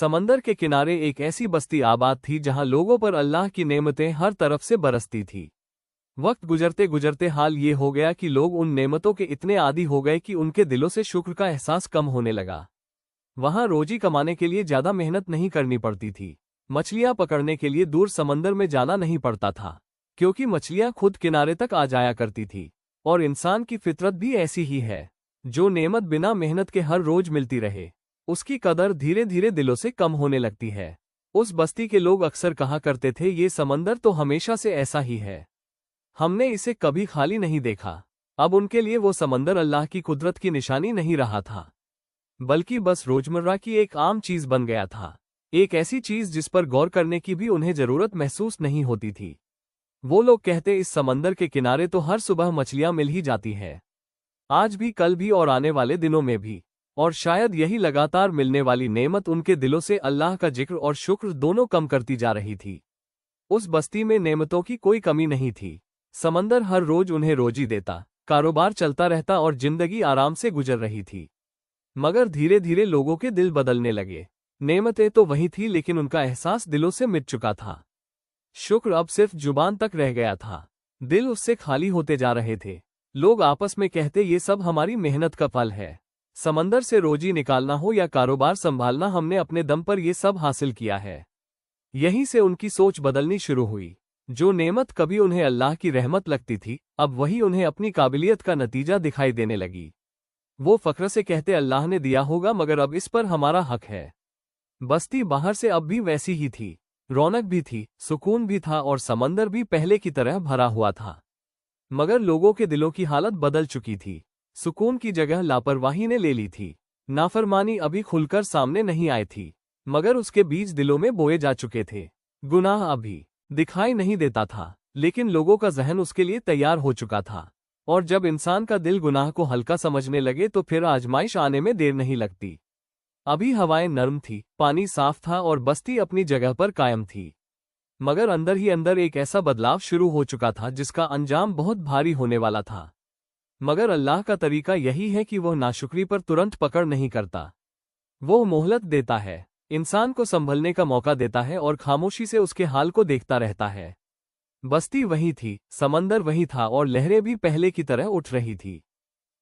समंदर के किनारे एक ऐसी बस्ती आबाद थी जहां लोगों पर अल्लाह की नेमतें हर तरफ से बरसती थी। वक्त गुजरते गुजरते हाल ये हो गया कि लोग उन नेमतों के इतने आदी हो गए कि उनके दिलों से शुक्र का एहसास कम होने लगा। वहां रोजी कमाने के लिए ज्यादा मेहनत नहीं करनी पड़ती थी। मछलियां पकड़ने के लिए दूर समंदर में जाना नहीं पड़ता था, क्योंकि मछलियां खुद किनारे तक आ जाया करती थी। और इंसान की फितरत भी ऐसी ही है, जो नेमत बिना मेहनत के हर रोज मिलती रहे, उसकी कदर धीरे धीरे दिलों से कम होने लगती है। उस बस्ती के लोग अक्सर कहा करते थे, ये समंदर तो हमेशा से ऐसा ही है, हमने इसे कभी खाली नहीं देखा। अब उनके लिए वो समंदर अल्लाह की कुदरत की निशानी नहीं रहा था, बल्कि बस रोजमर्रा की एक आम चीज बन गया था। एक ऐसी चीज जिस पर गौर करने की भी उन्हें जरूरत महसूस नहीं होती थी। वो लोग कहते, इस समंदर के किनारे तो हर सुबह मछलियां मिल ही जाती है, आज भी, कल भी और आने वाले दिनों में भी। और शायद यही लगातार मिलने वाली नेमत उनके दिलों से अल्लाह का जिक्र और शुक्र दोनों कम करती जा रही थी। उस बस्ती में नेमतों की कोई कमी नहीं थी। समंदर हर रोज उन्हें रोजी देता, कारोबार चलता रहता और जिंदगी आराम से गुजर रही थी। मगर धीरे धीरे लोगों के दिल बदलने लगे। नेमतें तो वही थी, लेकिन उनका एहसास दिलों से मिट चुका था। शुक्र अब सिर्फ जुबान तक रह गया था, दिल उससे खाली होते जा रहे थे। लोग आपस में कहते, ये सब हमारी मेहनत का फल है। समंदर से रोजी निकालना हो या कारोबार संभालना, हमने अपने दम पर ये सब हासिल किया है। यहीं से उनकी सोच बदलनी शुरू हुई। जो नेमत कभी उन्हें अल्लाह की रहमत लगती थी, अब वही उन्हें अपनी काबिलियत का नतीजा दिखाई देने लगी। वो फख्र से कहते, अल्लाह ने दिया होगा, मगर अब इस पर हमारा हक है। बस्ती बाहर से अब भी वैसी ही थी, रौनक भी थी, सुकून भी था और समंदर भी पहले की तरह भरा हुआ था। मगर लोगों के दिलों की हालत बदल चुकी थी। सुकून की जगह लापरवाही ने ले ली थी। नाफरमानी अभी खुलकर सामने नहीं आई थी, मगर उसके बीज दिलों में बोए जा चुके थे। गुनाह अभी दिखाई नहीं देता था, लेकिन लोगों का जहन उसके लिए तैयार हो चुका था। और जब इंसान का दिल गुनाह को हल्का समझने लगे तो फिर आजमाइश आने में देर नहीं लगती। अभी हवाएं नर्म थी, पानी साफ था और बस्ती अपनी जगह पर कायम थी। मगर अंदर ही अंदर एक ऐसा बदलाव शुरू हो चुका था जिसका अंजाम बहुत भारी होने वाला था। मगर अल्लाह का तरीका यही है कि वह नाशुक्री पर तुरंत पकड़ नहीं करता। वो मोहलत देता है, इंसान को संभलने का मौका देता है और खामोशी से उसके हाल को देखता रहता है। बस्ती वही थी, समंदर वही था और लहरें भी पहले की तरह उठ रही थी।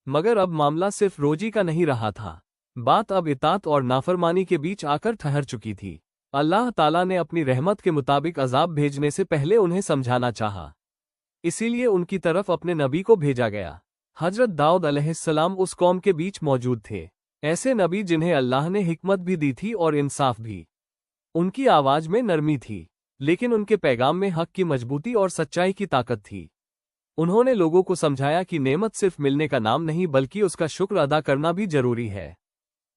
मगर अब मामला सिर्फ रोजी का नहीं रहा था। बात अब इताअत और नाफरमानी के बीच आकर ठहर चुकी थी। अल्लाह ताला ने अपनी रहमत के मुताबिक अजाब भेजने से पहले उन्हें समझाना चाहा, इसीलिए उनकी तरफ अपने नबी को भेजा गया। हजरत दाऊद अलैहिस्सलाम उस कौम के बीच मौजूद थे, ऐसे नबी जिन्हें अल्लाह ने हिकमत भी दी थी और इंसाफ भी। उनकी आवाज में नरमी थी, लेकिन उनके पैगाम में हक की मजबूती और सच्चाई की ताकत थी। उन्होंने लोगों को समझाया कि नेमत सिर्फ मिलने का नाम नहीं, बल्कि उसका शुक्र अदा करना भी जरूरी है।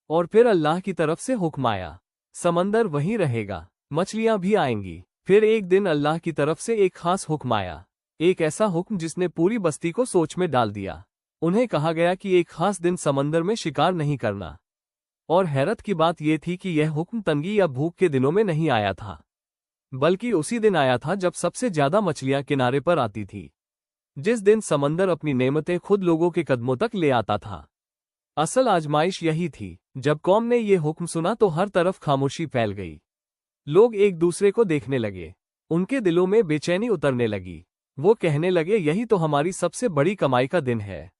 और फिर अल्लाह की तरफ से हुक्म आया, समंदर वहीं रहेगा, मछलियां भी आएंगी। फिर एक दिन अल्लाह की तरफ से एक खास हुक्म आया, एक ऐसा हुक्म जिसने पूरी बस्ती को सोच में डाल दिया। उन्हें कहा गया कि एक खास दिन समंदर में शिकार नहीं करना। और हैरत की बात यह थी कि यह हुक्म तंगी या भूख के दिनों में नहीं आया था, बल्कि उसी दिन आया था जब सबसे ज्यादा मछलियां किनारे पर आती थी, जिस दिन समंदर अपनी नेमतें खुद लोगों के कदमों तक ले आता था। असल आजमाइश यही थी। जब कौम ने यह हुक्म सुना तो हर तरफ खामोशी फैल गई। लोग एक दूसरे को देखने लगे, उनके दिलों में बेचैनी उतरने लगी। वो कहने लगे, यही तो हमारी सबसे बड़ी कमाई का दिन है,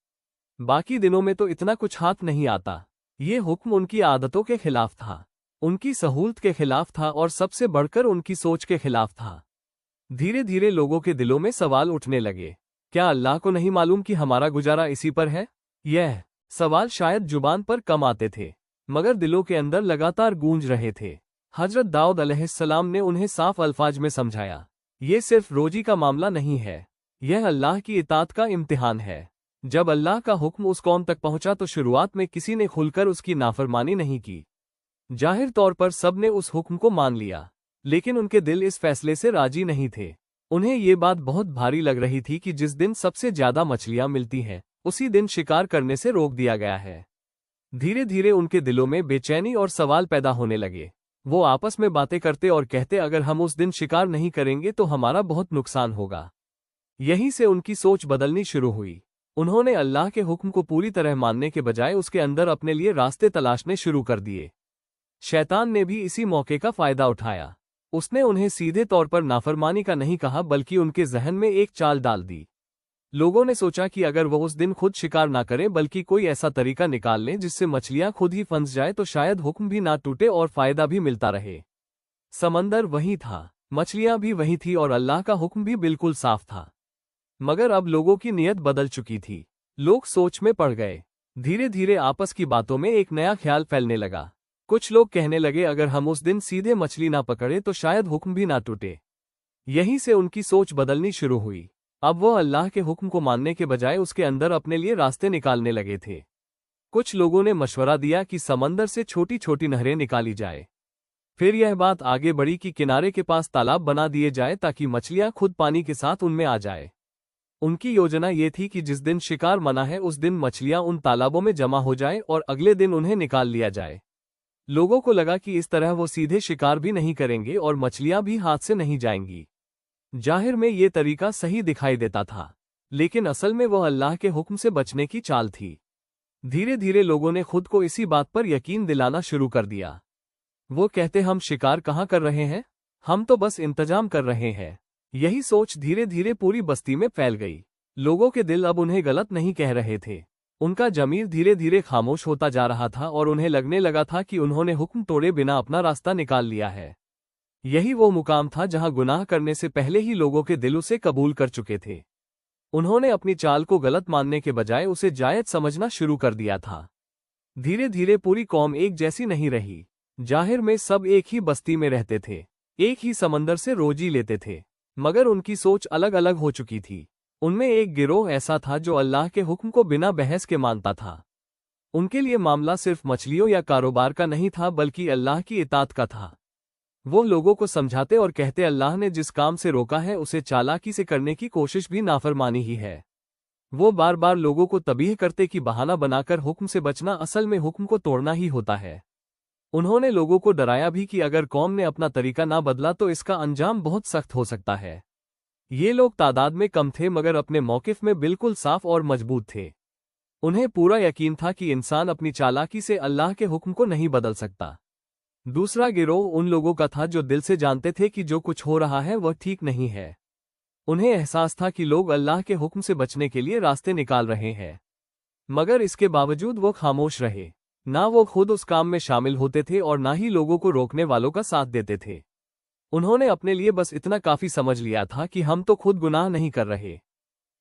बाकी दिनों में तो इतना कुछ हाथ नहीं आता। ये हुक्म उनकी आदतों के खिलाफ था, उनकी सहूलत के खिलाफ था और सबसे बढ़कर उनकी सोच के खिलाफ था। धीरे धीरे लोगों के दिलों में सवाल उठने लगे, क्या अल्लाह को नहीं मालूम कि हमारा गुजारा इसी पर है? यह सवाल शायद जुबान पर कम आते थे, मगर दिलों के अंदर लगातार गूंज रहे थे। हजरत दाऊद अलैहिस्सलाम ने उन्हें साफ अल्फाज में समझाया, ये सिर्फ रोजी का मामला नहीं है, यह अल्लाह की इताअत का इम्तिहान है। जब अल्लाह का हुक्म उस कौम तक पहुंचा तो शुरुआत में किसी ने खुलकर उसकी नाफरमानी नहीं की। जाहिर तौर पर सब ने उस हुक्म को मान लिया, लेकिन उनके दिल इस फैसले से राजी नहीं थे। उन्हें ये बात बहुत भारी लग रही थी कि जिस दिन सबसे ज्यादा मछलियां मिलती हैं, उसी दिन शिकार करने से रोक दिया गया है। धीरे धीरे उनके दिलों में बेचैनी और सवाल पैदा होने लगे। वो आपस में बातें करते और कहते, अगर हम उस दिन शिकार नहीं करेंगे तो हमारा बहुत नुकसान होगा। यहीं से उनकी सोच बदलनी शुरू हुई। उन्होंने अल्लाह के हुक्म को पूरी तरह मानने के बजाय उसके अंदर अपने लिए रास्ते तलाशने शुरू कर दिए। शैतान ने भी इसी मौके का फायदा उठाया। उसने उन्हें सीधे तौर पर नाफरमानी का नहीं कहा बल्कि उनके जहन में एक चाल डाल दी। लोगों ने सोचा कि अगर वह उस दिन खुद शिकार ना करें बल्कि कोई ऐसा तरीका निकाल लें जिससे मछलियां खुद ही फंस जाए तो शायद हुक्म भी ना टूटे और फायदा भी मिलता रहे। समंदर वही था, मछलियां भी वही थी और अल्लाह का हुक्म भी बिल्कुल साफ था। मगर अब लोगों की नीयत बदल चुकी थी। लोग सोच में पड़ गए। धीरे धीरे आपस की बातों में एक नया ख्याल फैलने लगा। कुछ लोग कहने लगे अगर हम उस दिन सीधे मछली ना पकड़े तो शायद हुक्म भी ना टूटे। यहीं से उनकी सोच बदलनी शुरू हुई। अब वो अल्लाह के हुक्म को मानने के बजाय उसके अंदर अपने लिए रास्ते निकालने लगे थे। कुछ लोगों ने मशवरा दिया कि समंदर से छोटी छोटी नहरें निकाली जाए। फिर यह बात आगे बढ़ी कि किनारे के पास तालाब बना दिए जाए ताकि मछलियां खुद पानी के साथ उनमें आ जाए। उनकी योजना ये थी कि जिस दिन शिकार मना है उस दिन मछलियां उन तालाबों में जमा हो जाएं और अगले दिन उन्हें निकाल लिया जाए। लोगों को लगा कि इस तरह वो सीधे शिकार भी नहीं करेंगे और मछलियां भी हाथ से नहीं जाएंगी। जाहिर में ये तरीका सही दिखाई देता था, लेकिन असल में वह अल्लाह के हुक्म से बचने की चाल थी। धीरे धीरे लोगों ने खुद को इसी बात पर यकीन दिलाना शुरू कर दिया। वो कहते हम शिकार कहाँ कर रहे हैं, हम तो बस इंतजाम कर रहे हैं। यही सोच धीरे धीरे पूरी बस्ती में फैल गई। लोगों के दिल अब उन्हें गलत नहीं कह रहे थे। उनका जमीर धीरे धीरे खामोश होता जा रहा था और उन्हें लगने लगा था कि उन्होंने हुक्म तोड़े बिना अपना रास्ता निकाल लिया है। यही वो मुकाम था जहां गुनाह करने से पहले ही लोगों के दिल उसे कबूल कर चुके थे। उन्होंने अपनी चाल को गलत मानने के बजाय उसे जायज समझना शुरू कर दिया था। धीरे धीरे पूरी कौम एक जैसी नहीं रही। जाहिर में सब एक ही बस्ती में रहते थे, एक ही समंदर से रोजी लेते थे, मगर उनकी सोच अलग अलग हो चुकी थी। उनमें एक गिरोह ऐसा था जो अल्लाह के हुक्म को बिना बहस के मानता था। उनके लिए मामला सिर्फ मछलियों या कारोबार का नहीं था बल्कि अल्लाह की इताअत का था। वो लोगों को समझाते और कहते अल्लाह ने जिस काम से रोका है उसे चालाकी से करने की कोशिश भी नाफरमानी ही है। वो बार बार लोगों को तबीह करते कि बहाना बनाकर हुक्म से बचना असल में हुक्म को तोड़ना ही होता है। उन्होंने लोगों को डराया भी कि अगर कौम ने अपना तरीका ना बदला तो इसका अंजाम बहुत सख्त हो सकता है। ये लोग तादाद में कम थे मगर अपने मौकिफ में बिल्कुल साफ और मजबूत थे। उन्हें पूरा यकीन था कि इंसान अपनी चालाकी से अल्लाह के हुक्म को नहीं बदल सकता। दूसरा गिरोह उन लोगों का था जो दिल से जानते थे कि जो कुछ हो रहा है वह ठीक नहीं है। उन्हें एहसास था कि लोग अल्लाह के हुक्म से बचने के लिए रास्ते निकाल रहे हैं, मगर इसके बावजूद वो खामोश रहे। ना वो खुद उस काम में शामिल होते थे और ना ही लोगों को रोकने वालों का साथ देते थे। उन्होंने अपने लिए बस इतना काफी समझ लिया था कि हम तो खुद गुनाह नहीं कर रहे।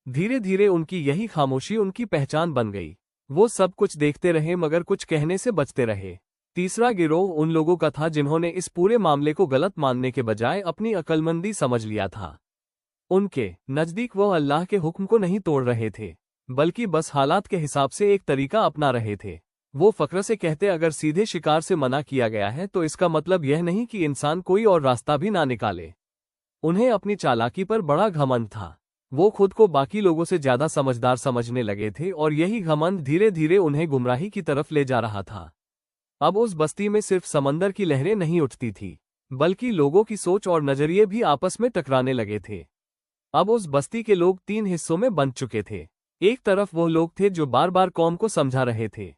धीरे धीरे उनकी यही खामोशी उनकी पहचान बन गई। वो सब कुछ देखते रहे मगर कुछ कहने से बचते रहे। तीसरा गिरोह उन लोगों का था जिन्होंने इस पूरे मामले को गलत मानने के बजाय अपनी अक्लमंदी समझ लिया था। उनके नजदीक वो अल्लाह के हुक्म को नहीं तोड़ रहे थे, बल्कि बस हालात के हिसाब से एक तरीका अपना रहे थे। वो फक्र से कहते अगर सीधे शिकार से मना किया गया है तो इसका मतलब यह नहीं कि इंसान कोई और रास्ता भी ना निकाले। उन्हें अपनी चालाकी पर बड़ा घमंड था। वो खुद को बाकी लोगों से ज्यादा समझदार समझने लगे थे और यही घमंड धीरे धीरे उन्हें गुमराही की तरफ ले जा रहा था। अब उस बस्ती में सिर्फ समंदर की लहरें नहीं उठती थी, बल्कि लोगों की सोच और नजरिए भी आपस में टकराने लगे थे। अब उस बस्ती के लोग 3 हिस्सों में बंट चुके थे। एक तरफ वो लोग थे जो बार बार कौम को समझा रहे थे,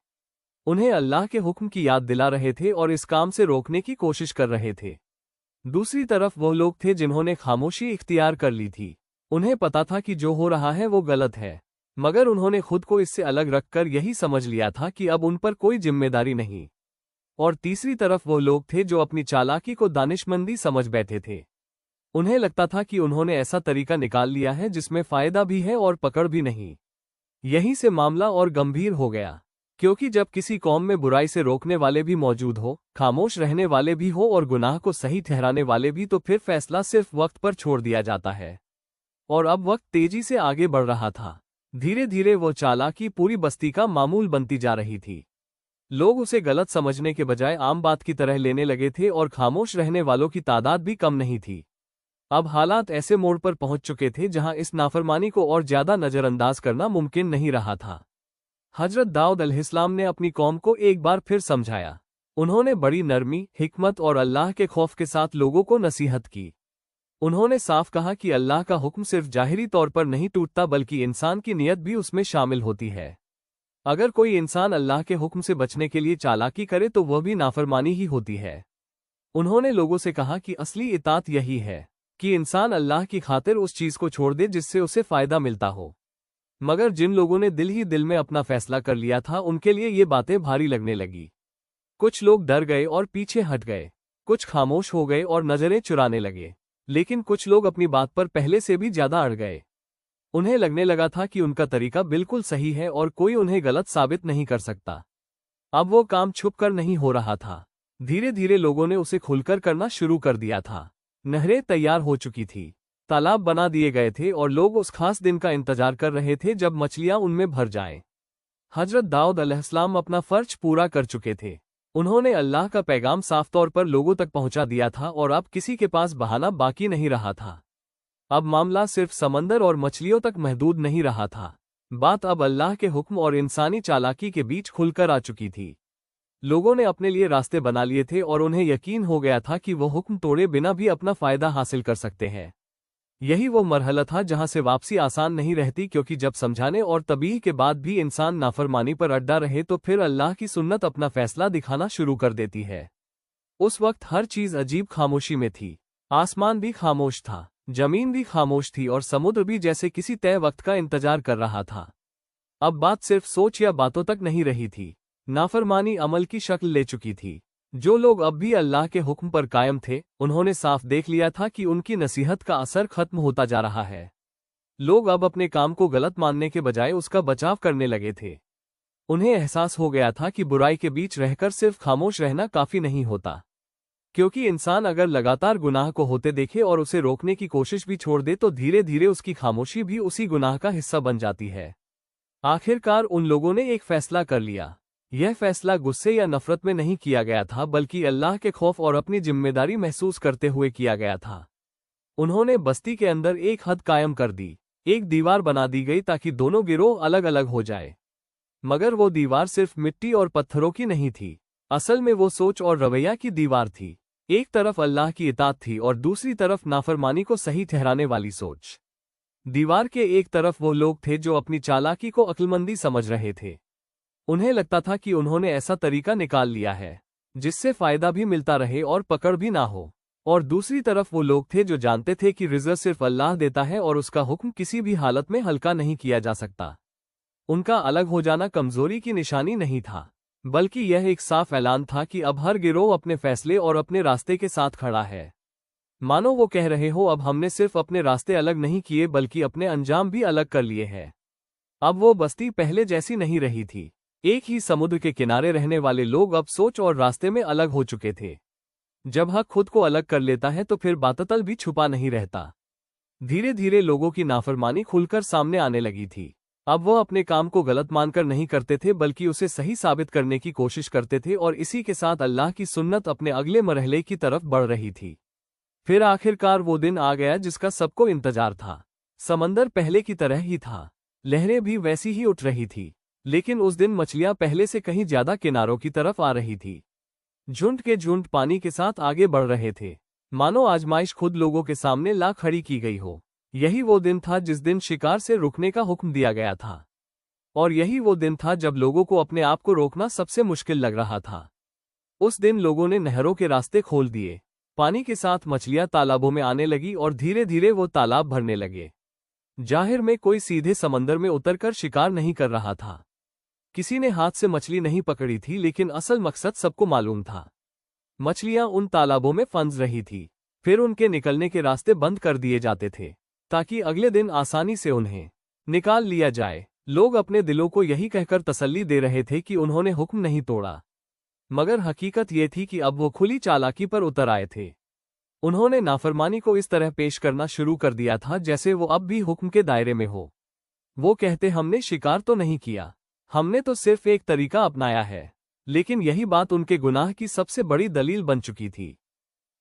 उन्हें अल्लाह के हुक्म की याद दिला रहे थे और इस काम से रोकने की कोशिश कर रहे थे। दूसरी तरफ वो लोग थे जिन्होंने खामोशी इख्तियार कर ली थी। उन्हें पता था कि जो हो रहा है वो गलत है, मगर उन्होंने खुद को इससे अलग रखकर यही समझ लिया था कि अब उन पर कोई जिम्मेदारी नहीं। और तीसरी तरफ वो लोग थे जो अपनी चालाकी को दानिशमंदी समझ बैठे थे। उन्हें लगता था कि उन्होंने ऐसा तरीका निकाल लिया है जिसमें फायदा भी है और पकड़ भी नहीं। यहीं से मामला और गंभीर हो गया, क्योंकि जब किसी कौम में बुराई से रोकने वाले भी मौजूद हो, खामोश रहने वाले भी हो और गुनाह को सही ठहराने वाले भी, तो फिर फैसला सिर्फ वक्त पर छोड़ दिया जाता है। और अब वक्त तेजी से आगे बढ़ रहा था। धीरे धीरे वो चालाकी पूरी बस्ती का मामूल बनती जा रही थी। लोग उसे गलत समझने के बजाय आम बात की तरह लेने लगे थे और खामोश रहने वालों की तादाद भी कम नहीं थी। अब हालात ऐसे मोड़ पर पहुंच चुके थे जहां इस नाफरमानी को और ज्यादा नजरअंदाज करना मुमकिन नहीं रहा था। हजरत दाऊद अलैहिस्सलाम ने अपनी कौम को एक बार फिर समझाया। उन्होंने बड़ी नरमी, हिकमत और अल्लाह के खौफ के साथ लोगों को नसीहत की। उन्होंने साफ कहा कि अल्लाह का हुक्म सिर्फ जाहिरी तौर पर नहीं टूटता बल्कि इंसान की नीयत भी उसमें शामिल होती है। अगर कोई इंसान अल्लाह के हुक्म से बचने के लिए चालाकी करे तो वह भी नाफरमानी ही होती है। उन्होंने लोगों से कहा कि असली इताअत यही है कि इंसान अल्लाह की खातिर उस चीज को छोड़ दे जिससे उसे फायदा मिलता हो। मगर जिन लोगों ने दिल ही दिल में अपना फैसला कर लिया था उनके लिए ये बातें भारी लगने लगी। कुछ लोग डर गए और पीछे हट गए, कुछ खामोश हो गए और नजरें चुराने लगे, लेकिन कुछ लोग अपनी बात पर पहले से भी ज्यादा अड़ गए। उन्हें लगने लगा था कि उनका तरीका बिल्कुल सही है और कोई उन्हें गलत साबित नहीं कर सकता। अब वो काम छुप कर नहीं हो रहा था, धीरे धीरे लोगों ने उसे खुलकर करना शुरू कर दिया था। नहरें तैयार हो चुकी थी, तालाब बना दिए गए थे और लोग उस खास दिन का इंतजार कर रहे थे जब मछलियां उनमें भर जाएं। हजरत दाऊद अलैहिस्सलाम अपना फर्ज पूरा कर चुके थे। उन्होंने अल्लाह का पैगाम साफ तौर पर लोगों तक पहुंचा दिया था और अब किसी के पास बहाना बाकी नहीं रहा था। अब मामला सिर्फ समंदर और मछलियों तक महदूद नहीं रहा था, बात अब अल्लाह के हुक्म और इंसानी चालाकी के बीच खुलकर आ चुकी थी। लोगों ने अपने लिए रास्ते बना लिए थे और उन्हें यकीन हो गया था कि वो हुक्म तोड़े बिना भी अपना फायदा हासिल कर सकते हैं। यही वो मरहला था जहां से वापसी आसान नहीं रहती, क्योंकि जब समझाने और तबीह के बाद भी इंसान नाफरमानी पर अड्डा रहे तो फिर अल्लाह की सुन्नत अपना फैसला दिखाना शुरू कर देती है। उस वक्त हर चीज अजीब खामोशी में थी। आसमान भी खामोश था, जमीन भी खामोश थी और समुद्र भी जैसे किसी तय वक्त का इंतजार कर रहा था। अब बात सिर्फ सोच या बातों तक नहीं रही थी, नाफरमानी अमल की शक्ल ले चुकी थी। जो लोग अब भी अल्लाह के हुक्म पर कायम थे, उन्होंने साफ देख लिया था कि उनकी नसीहत का असर खत्म होता जा रहा है। लोग अब अपने काम को गलत मानने के बजाय उसका बचाव करने लगे थे। उन्हें एहसास हो गया था कि बुराई के बीच रहकर सिर्फ खामोश रहना काफी नहीं होता, क्योंकि इंसान अगर लगातार गुनाह को होते देखे और उसे रोकने की कोशिश भी छोड़ दे तो धीरे धीरे उसकी खामोशी भी उसी गुनाह का हिस्सा बन जाती है। आखिरकार उन लोगों ने एक फैसला कर लिया। यह फैसला गुस्से या नफरत में नहीं किया गया था, बल्कि अल्लाह के खौफ और अपनी जिम्मेदारी महसूस करते हुए किया गया था। उन्होंने बस्ती के अंदर एक हद कायम कर दी, एक दीवार बना दी गई ताकि दोनों गिरोह अलग अलग हो जाए। मगर वो दीवार सिर्फ मिट्टी और पत्थरों की नहीं थी, असल में वो सोच और रवैया की दीवार थी। एक तरफ अल्लाह की इताअत थी और दूसरी तरफ नाफरमानी को सही ठहराने वाली सोच। दीवार के एक तरफ वो लोग थे जो अपनी चालाकी को अक्लमंदी समझ रहे थे। उन्हें लगता था कि उन्होंने ऐसा तरीका निकाल लिया है जिससे फायदा भी मिलता रहे और पकड़ भी ना हो। और दूसरी तरफ वो लोग थे जो जानते थे कि रिज़्क़ सिर्फ अल्लाह देता है और उसका हुक्म किसी भी हालत में हल्का नहीं किया जा सकता। उनका अलग हो जाना कमजोरी की निशानी नहीं था, बल्कि यह एक साफ ऐलान था कि अब हर गिरोह अपने फैसले और अपने रास्ते के साथ खड़ा है। मानो वो कह रहे हो, अब हमने सिर्फ अपने रास्ते अलग नहीं किए बल्कि अपने अंजाम भी अलग कर लिए हैं। अब वो बस्ती पहले जैसी नहीं रही थी। एक ही समुद्र के किनारे रहने वाले लोग अब सोच और रास्ते में अलग हो चुके थे। जब हक खुद को अलग कर लेता है तो फिर बातल भी छुपा नहीं रहता। धीरे धीरे लोगों की नाफरमानी खुलकर सामने आने लगी थी। अब वो अपने काम को गलत मानकर नहीं करते थे बल्कि उसे सही साबित करने की कोशिश करते थे, और इसी के साथ अल्लाह की सुन्नत अपने अगले मरहले की तरफ बढ़ रही थी। फिर आखिरकार वो दिन आ गया जिसका सबको इंतजार था। समंदर पहले की तरह ही था, लहरें भी वैसी ही उठ रही थी, लेकिन उस दिन मछलियां पहले से कहीं ज्यादा किनारों की तरफ आ रही थी। झुंड के झुंड पानी के साथ आगे बढ़ रहे थे, मानो आजमाइश खुद लोगों के सामने ला खड़ी की गई हो। यही वो दिन था जिस दिन शिकार से रुकने का हुक्म दिया गया था, और यही वो दिन था जब लोगों को अपने आप को रोकना सबसे मुश्किल लग रहा था। उस दिन लोगों ने नहरों के रास्ते खोल दिए, पानी के साथ मछलियां तालाबों में आने लगी और धीरे धीरे वो तालाब भरने लगे। जाहिर में कोई सीधे समंदर में उतरकर शिकार नहीं कर रहा था, किसी ने हाथ से मछली नहीं पकड़ी थी, लेकिन असल मकसद सबको मालूम था। मछलियां उन तालाबों में फंस रही थी, फिर उनके निकलने के रास्ते बंद कर दिए जाते थे ताकि अगले दिन आसानी से उन्हें निकाल लिया जाए। लोग अपने दिलों को यही कहकर तसल्ली दे रहे थे कि उन्होंने हुक्म नहीं तोड़ा, मगर हकीकत ये थी कि अब वो खुली चालाकी पर उतर आए थे। उन्होंने नाफरमानी को इस तरह पेश करना शुरू कर दिया था जैसे वो अब भी हुक्म के दायरे में हो। वो कहते, हमने शिकार तो नहीं किया, हमने तो सिर्फ एक तरीका अपनाया है। लेकिन यही बात उनके गुनाह की सबसे बड़ी दलील बन चुकी थी,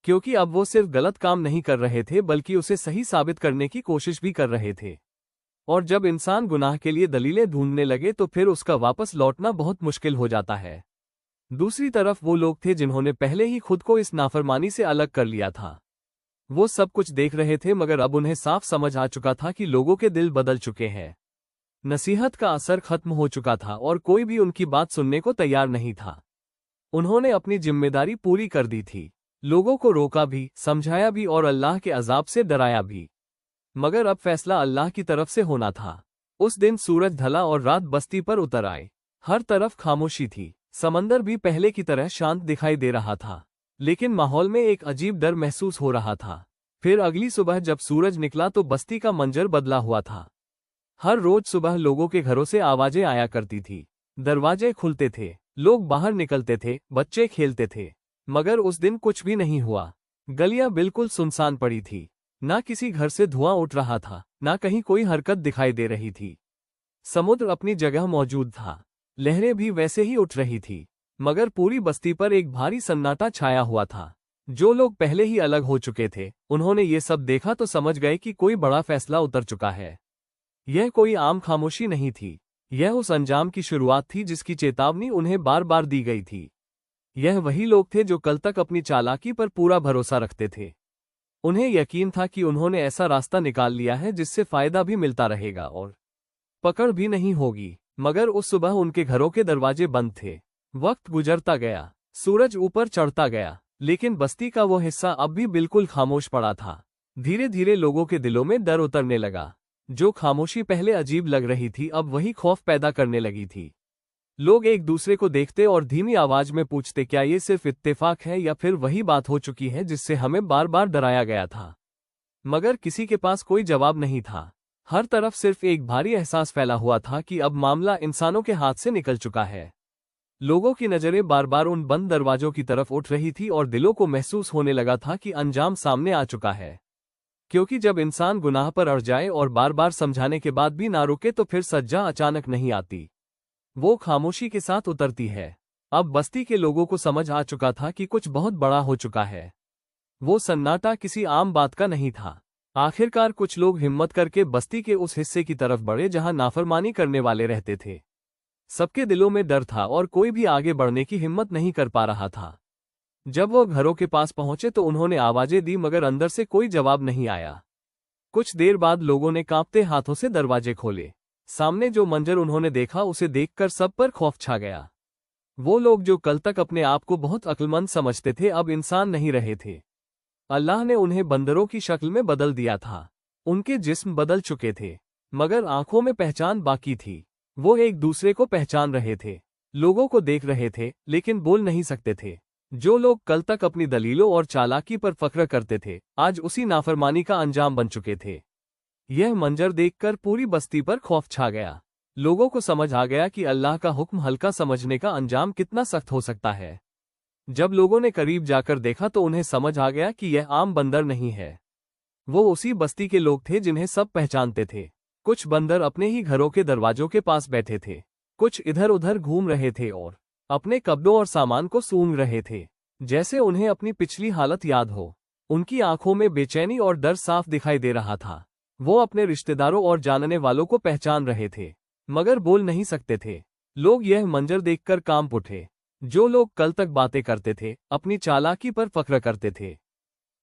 क्योंकि अब वो सिर्फ गलत काम नहीं कर रहे थे बल्कि उसे सही साबित करने की कोशिश भी कर रहे थे। और जब इंसान गुनाह के लिए दलीलें ढूंढने लगे तो फिर उसका वापस लौटना बहुत मुश्किल हो जाता है। दूसरी तरफ वो लोग थे जिन्होंने पहले ही खुद को इस नाफरमानी से अलग कर लिया था। वो सब कुछ देख रहे थे, मगर अब उन्हें साफ समझ आ चुका था कि लोगों के दिल बदल चुके हैं। नसीहत का असर खत्म हो चुका था और कोई भी उनकी बात सुनने को तैयार नहीं था। उन्होंने अपनी जिम्मेदारी पूरी कर दी थी। लोगों को रोका भी, समझाया भी और अल्लाह के अजाब से डराया भी। मगर अब फैसला अल्लाह की तरफ से होना था। उस दिन सूरज ढला और रात बस्ती पर उतर आए। हर तरफ खामोशी थी। समंदर भी पहले की तरह शांत दिखाई दे रहा था, लेकिन माहौल में एक अजीब डर महसूस हो रहा था। फिर अगली सुबह जब सूरज निकला तो बस्ती का मंजर बदला हुआ था। हर रोज सुबह लोगों के घरों से आवाजें आया करती थी। दरवाजे खुलते थे, लोग बाहर निकलते थे, बच्चे खेलते थे। मगर उस दिन कुछ भी नहीं हुआ। गलियां बिल्कुल सुनसान पड़ी थी। ना किसी घर से धुआं उठ रहा था, ना कहीं कोई हरकत दिखाई दे रही थी। समुद्र अपनी जगह मौजूद था, लहरें भी वैसे ही उठ रही थी। मगर पूरी बस्ती पर एक भारी सन्नाटा छाया हुआ था। जो लोग पहले ही अलग हो चुके थे, उन्होंने ये सब देखा तो समझ गए कि कोई बड़ा फैसला उतर चुका है। यह कोई आम खामोशी नहीं थी। यह उस अंजाम की शुरुआत थी जिसकी चेतावनी उन्हें बार बार दी गई थी। यह वही लोग थे जो कल तक अपनी चालाकी पर पूरा भरोसा रखते थे। उन्हें यकीन था कि उन्होंने ऐसा रास्ता निकाल लिया है जिससे फायदा भी मिलता रहेगा और पकड़ भी नहीं होगी। मगर उस सुबह उनके घरों के दरवाजे बंद थे। वक्त गुजरता गया, सूरज ऊपर चढ़ता गया, लेकिन बस्ती का वो हिस्सा अब भी बिल्कुल खामोश पड़ा था। धीरे धीरे लोगों के दिलों में डर उतरने लगा। जो खामोशी पहले अजीब लग रही थी अब वही खौफ पैदा करने लगी थी। लोग एक दूसरे को देखते और धीमी आवाज में पूछते, क्या ये सिर्फ इत्तेफाक है या फिर वही बात हो चुकी है जिससे हमें बार बार डराया गया था। मगर किसी के पास कोई जवाब नहीं था। हर तरफ सिर्फ एक भारी एहसास फैला हुआ था कि अब मामला इंसानों के हाथ से निकल चुका है। लोगों की नजरें बार बार उन बंद दरवाजों की तरफ उठ रही थी और दिलों को महसूस होने लगा था कि अंजाम सामने आ चुका है। क्योंकि जब इंसान गुनाह पर अड़ जाए और बार बार समझाने के बाद भी ना रुके तो फिर सज्जा अचानक नहीं आती, वो खामोशी के साथ उतरती है। अब बस्ती के लोगों को समझ आ चुका था कि कुछ बहुत बड़ा हो चुका है। वो सन्नाटा किसी आम बात का नहीं था। आखिरकार कुछ लोग हिम्मत करके बस्ती के उस हिस्से की तरफ बढ़े जहां नाफरमानी करने वाले रहते थे। सबके दिलों में डर था और कोई भी आगे बढ़ने की हिम्मत नहीं कर पा रहा था। जब वो घरों के पास पहुंचे तो उन्होंने आवाजें दी मगर अंदर से कोई जवाब नहीं आया। कुछ देर बाद लोगों ने कांपते हाथों से दरवाजे खोले। सामने जो मंजर उन्होंने देखा उसे देखकर सब पर खौफ छा गया। वो लोग जो कल तक अपने आप को बहुत अक्लमंद समझते थे अब इंसान नहीं रहे थे। अल्लाह ने उन्हें बंदरों की शक्ल में बदल दिया था। उनके जिस्म बदल चुके थे, मगर आंखों में पहचान बाकी थी। वो एक दूसरे को पहचान रहे थे, लोगों को देख रहे थे, लेकिन बोल नहीं सकते थे। जो लोग कल तक अपनी दलीलों और चालाकी पर फख्र करते थे, आज उसी नाफरमानी का अंजाम बन चुके थे। यह मंजर देखकर पूरी बस्ती पर खौफ छा गया। लोगों को समझ आ गया कि अल्लाह का हुक्म हल्का समझने का अंजाम कितना सख्त हो सकता है। जब लोगों ने करीब जाकर देखा तो उन्हें समझ आ गया कि यह आम बंदर नहीं है। वो उसी बस्ती के लोग थे जिन्हें सब पहचानते थे। कुछ बंदर अपने ही घरों के दरवाजों के पास बैठे थे, कुछ इधर उधर घूम रहे थे और अपने कपड़ों और सामान को सूंघ रहे थे, जैसे उन्हें अपनी पिछली हालत याद हो। उनकी आंखों में बेचैनी और डर साफ दिखाई दे रहा था। वो अपने रिश्तेदारों और जानने वालों को पहचान रहे थे, मगर बोल नहीं सकते थे। लोग यह मंजर देखकर कांप उठे। जो लोग कल तक बातें करते थे, अपनी चालाकी पर फख्र करते थे,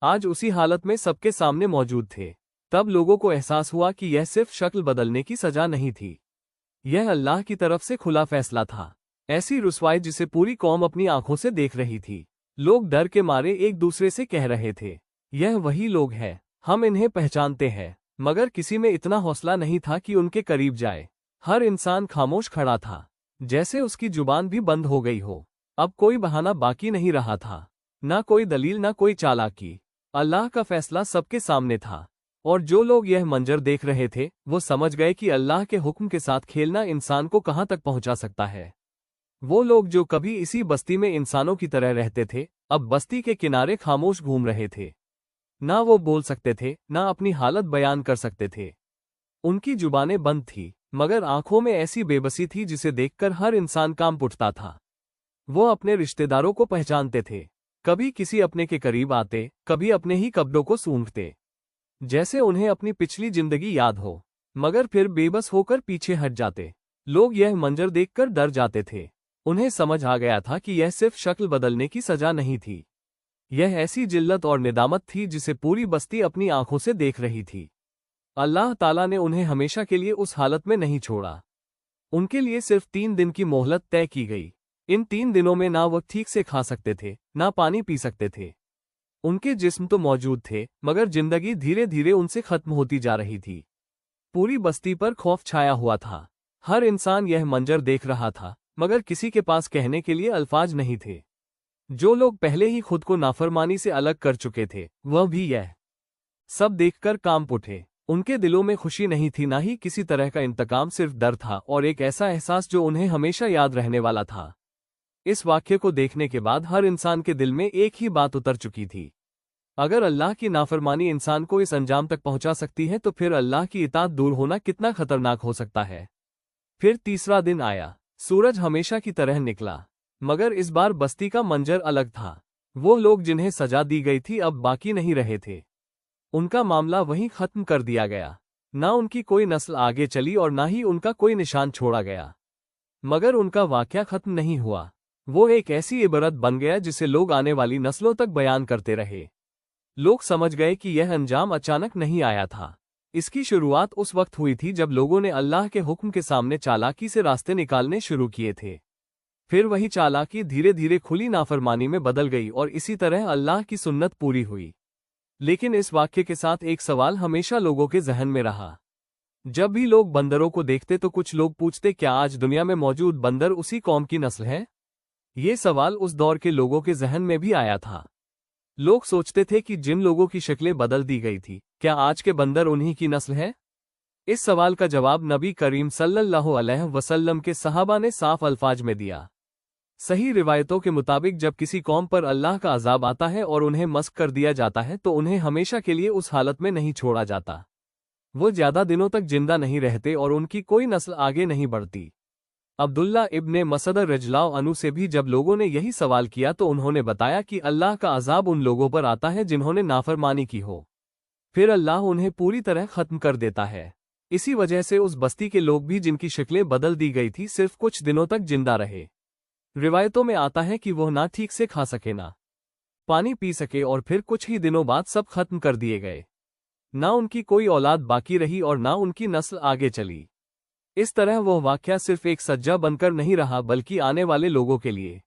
आज उसी हालत में सबके सामने मौजूद थे। तब लोगों को एहसास हुआ कि यह सिर्फ शक्ल बदलने की सजा नहीं थी, यह अल्लाह की तरफ से खुला फैसला था। ऐसी रुसवाई जिसे पूरी कौम अपनी आंखों से देख रही थी। लोग डर के मारे एक दूसरे से कह रहे थे, यह वही लोग हैं, हम इन्हें पहचानते हैं। मगर किसी में इतना हौसला नहीं था कि उनके करीब जाए। हर इंसान खामोश खड़ा था, जैसे उसकी जुबान भी बंद हो गई हो। अब कोई बहाना बाकी नहीं रहा था, ना कोई दलील, ना कोई चालाकी। अल्लाह का फैसला सबके सामने था, और जो लोग यह मंजर देख रहे थे वो समझ गए कि अल्लाह के हुक्म के साथ खेलना इंसान को कहां तक पहुंचा सकता है। वो लोग जो कभी इसी बस्ती में इंसानों की तरह रहते थे, अब बस्ती के किनारे खामोश घूम रहे थे। ना वो बोल सकते थे, ना अपनी हालत बयान कर सकते थे। उनकी जुबानें बंद थी, मगर आंखों में ऐसी बेबसी थी जिसे देखकर हर इंसान कांप उठता था। वो अपने रिश्तेदारों को पहचानते थे, कभी किसी अपने के करीब आते, कभी अपने ही कपड़ों को सूंघते, जैसे उन्हें अपनी पिछली जिंदगी याद हो, मगर फिर बेबस होकर पीछे हट जाते। लोग यह मंजर देखकर डर जाते थे। उन्हें समझ आ गया था कि यह सिर्फ शक्ल बदलने की सजा नहीं थी, यह ऐसी जिल्लत और निदामत थी जिसे पूरी बस्ती अपनी आंखों से देख रही थी। अल्लाह ताला ने उन्हें हमेशा के लिए उस हालत में नहीं छोड़ा। उनके लिए सिर्फ 3 दिन की मोहलत तय की गई। इन 3 दिनों में ना वो ठीक से खा सकते थे, ना पानी पी सकते थे। उनके जिस्म तो मौजूद थे, मगर जिंदगी धीरे धीरे उनसे खत्म होती जा रही थी। पूरी बस्ती पर खौफ छाया हुआ था। हर इंसान यह मंजर देख रहा था, मगर किसी के पास कहने के लिए अल्फाज नहीं थे। जो लोग पहले ही खुद को नाफरमानी से अलग कर चुके थे, वह भी यह सब देखकर कांप उठे। उनके दिलों में खुशी नहीं थी, ना ही किसी तरह का इंतकाम, सिर्फ डर था और एक ऐसा एहसास जो उन्हें हमेशा याद रहने वाला था। इस वाक्य को देखने के बाद हर इंसान के दिल में एक ही बात उतर चुकी थी। अगर अल्लाह की नाफरमानी इंसान को इस अंजाम तक पहुंचा सकती है, तो फिर अल्लाह की इताअत दूर होना कितना खतरनाक हो सकता है। फिर तीसरा दिन आया। सूरज हमेशा की तरह निकला, मगर इस बार बस्ती का मंजर अलग था। वो लोग जिन्हें सजा दी गई थी अब बाकी नहीं रहे थे। उनका मामला वहीं खत्म कर दिया गया। ना उनकी कोई नस्ल आगे चली और ना ही उनका कोई निशान छोड़ा गया। मगर उनका वाकया खत्म नहीं हुआ। वो एक ऐसी इबरत बन गया जिसे लोग आने वाली नस्लों तक बयान करते रहे। लोग समझ गए कि यह अंजाम अचानक नहीं आया था। इसकी शुरुआत उस वक्त हुई थी जब लोगों ने अल्लाह के हुक्म के सामने चालाकी से रास्ते निकालने शुरू किए थे। फिर वही चालाकी धीरे धीरे खुली नाफरमानी में बदल गई और इसी तरह अल्लाह की सुन्नत पूरी हुई। लेकिन इस वाक्य के साथ एक सवाल हमेशा लोगों के जहन में रहा। जब भी लोग बंदरों को देखते तो कुछ लोग पूछते, क्या आज दुनिया में मौजूद बंदर उसी कौम की नस्ल है? ये सवाल उस दौर के लोगों के जहन में भी आया था। लोग सोचते थे कि जिन लोगों की शक्लें बदल दी गई थी, क्या आज के बंदर उन्हीं की नस्ल है? इस सवाल का जवाब नबी करीम सल्लल्लाहु अलैहि वसल्लम के सहाबा ने साफ अल्फाज में दिया। सही रिवायतों के मुताबिक जब किसी कौम पर अल्लाह का अजाब आता है और उन्हें मस्क कर दिया जाता है, तो उन्हें हमेशा के लिए उस हालत में नहीं छोड़ा जाता। वो ज्यादा दिनों तक जिंदा नहीं रहते और उनकी कोई नस्ल आगे नहीं बढ़ती। अब्दुल्ला इब्ने मसद रज़ियल्लाहु अन्हु से भी जब लोगों ने यही सवाल किया तो उन्होंने बताया कि अल्लाह का अजाब उन लोगों पर आता है जिन्होंने नाफरमानी की हो। फिर अल्लाह उन्हें पूरी तरह खत्म कर देता है। इसी वजह से उस बस्ती के लोग भी जिनकी शक्लें बदल दी गई थी, सिर्फ कुछ दिनों तक जिंदा रहे। रिवायतों में आता है कि वह ना ठीक से खा सके, ना पानी पी सके और फिर कुछ ही दिनों बाद सब खत्म कर दिए गए। ना उनकी कोई औलाद बाकी रही और ना उनकी नस्ल आगे चली। इस तरह वह वाकया सिर्फ एक सज्जा बनकर नहीं रहा, बल्कि आने वाले लोगों के लिए